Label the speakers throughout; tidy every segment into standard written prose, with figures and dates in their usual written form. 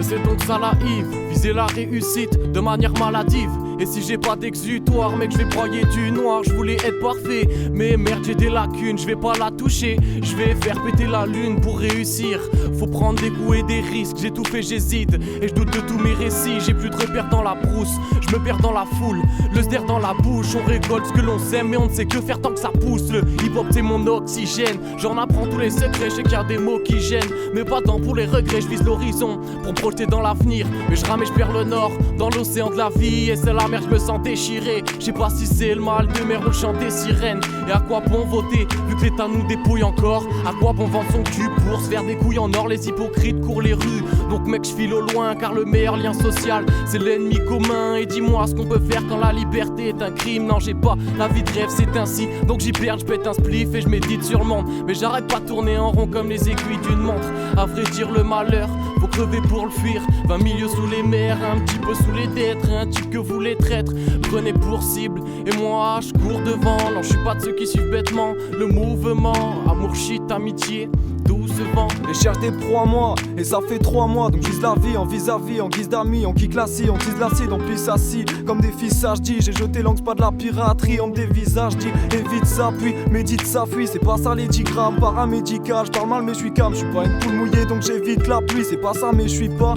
Speaker 1: Et c'est donc ça la Yves, viser la réussite de manière maladive. Et si j'ai pas d'exutoire, mec, je vais broyer du noir. Je voulais être parfait, mais merde, j'ai des lacunes, je vais pas la toucher. Je vais faire péter la lune pour réussir. Faut prendre des coups et des risques, j'ai tout fait, j'hésite. Et je doute de tous mes récits, j'ai plus de repères dans la brousse. Je me perds dans la foule, le sder dans la bouche. On récolte ce que l'on sème, mais on ne sait que faire tant que ça pousse. Le hip-hop c'est mon oxygène, j'en apprends tous les secrets. Je sais qu'il y a des mots qui gênent, mais pas tant pour les regrets. Je vise l'horizon pour me projeter dans l'avenir. Mais je rame et je perds le nord dans l'océan de la vie. Et c'est la mer, je me sens déchiré. Je sais pas si c'est le mal de mer ou le chant des sirènes. Et à quoi bon voter, vu que l'État nous dépouille encore? À quoi bon vendre son cul pour se faire des couilles en or? Les hypocrites courent les rues, donc mec je file au loin. Car le meilleur lien social, c'est l'ennemi commun. Et dis-moi ce qu'on peut faire quand la liberté est un crime. Non j'ai pas la vie de rêve, c'est ainsi. Donc j'y perds, je pète un spliff et je médite sur le monde. Mais j'arrête pas de tourner en rond comme les aiguilles d'une montre. À vrai dire le malheur, faut crever pour le fuir. 20 milieux sous les mers, un petit peu sous les dettes. Un type que vous les traîtres, prenez pour cible. Et moi je cours devant, non je suis pas de ceux qui suivent bêtement le mouvement. Amour, shit, amitié, doucement.
Speaker 2: Et cherche des pros à moi, et ça fait 3 mois. Donc j'vise la vie en vis-à-vis, en guise d'amis. On kick la scie, on tise l'acide, on pisse assis. Comme des fils sages, dis, j'ai jeté l'angle, c'est pas de la piraterie. On me dévisage, dis, évite ça, puis médite ça, fuit. C'est pas ça les 10 grammes, paramédical. J'parle mal mais j'suis calme, j'suis pas une poule mouillée donc j'évite la pluie. C'est pas ça mais j'suis pas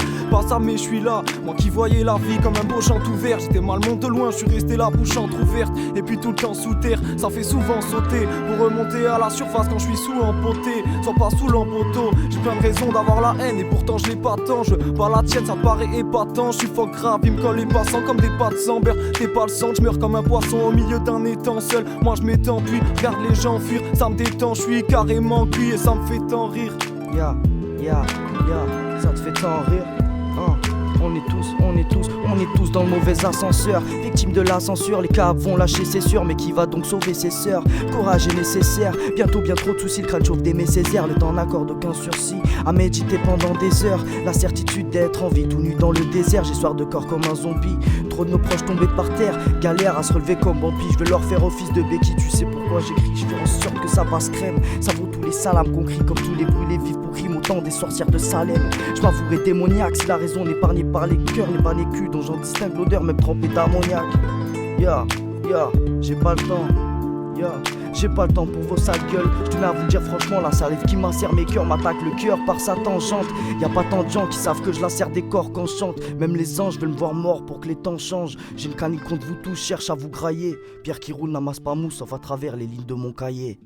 Speaker 2: ça mais j'suis là. Moi qui voyais la vie comme un beau champ ouvert. J'étais mal monté de loin, j'suis resté la bouche entrouverte. Et puis tout le temps sous terre, ça fait souvent sauter. Pour remonter à la surface quand j'suis sous empoté. Sois pas sous l'empoteau, j'ai plein de raisons d'avoir la haine. Et pourtant je l'ai pas tant, je pas la tienne, ça te paraît épatant. J'suis fuck grave, il me colle les passants comme des pattes sans beurre. T'es pas le sang, j'meurs comme un poisson au milieu d'un étang seul. Moi j'm'étends puis regarde les gens fuir. Ça me détend, j'suis carrément cuit et ça me fait tant rire.
Speaker 3: Ça te fait tant rire, hein. On est tous dans le mauvais ascenseur. Victimes de la censure, les câbles vont lâcher c'est sûr. Mais qui va donc sauver ses sœurs? Courage est nécessaire, bientôt bien trop de soucis. Le crâne chauffe d'aimer Césaire, le temps n'accorde aucun sursis. À méditer pendant des heures, la certitude d'être en vie tout nu dans le désert. J'ai soif de corps comme un zombie, trop de nos proches tombés par terre. Galère à se relever comme Bambi, je veux leur faire office de béquille. Tu sais pourquoi j'écris, je fais en sorte que ça passe crème. Ça vaut tous les salams qu'on crie, comme tous les brûlés vifs pour crime. Autant des sorcières de Salem. Je m'avouerai démoniaque si la raison n'est épargnée par les cœurs, n'est pas les culs dont j'en distingue l'odeur même trempée d'ammoniac. J'ai pas le temps. J'ai pas le temps pour vos sales gueules. Je tenais à vous le dire franchement, la salive qui macère mes cœurs m'attaque le cœur par sa tangente. Y'a pas tant de gens qui savent que je la serre des corps quand je chante. Même les anges veulent me voir mort pour que les temps changent. J'ai une canique contre vous tous, cherche à vous grailler. Pierre qui roule n'amasse pas mousse sauf à travers les lignes de mon cahier.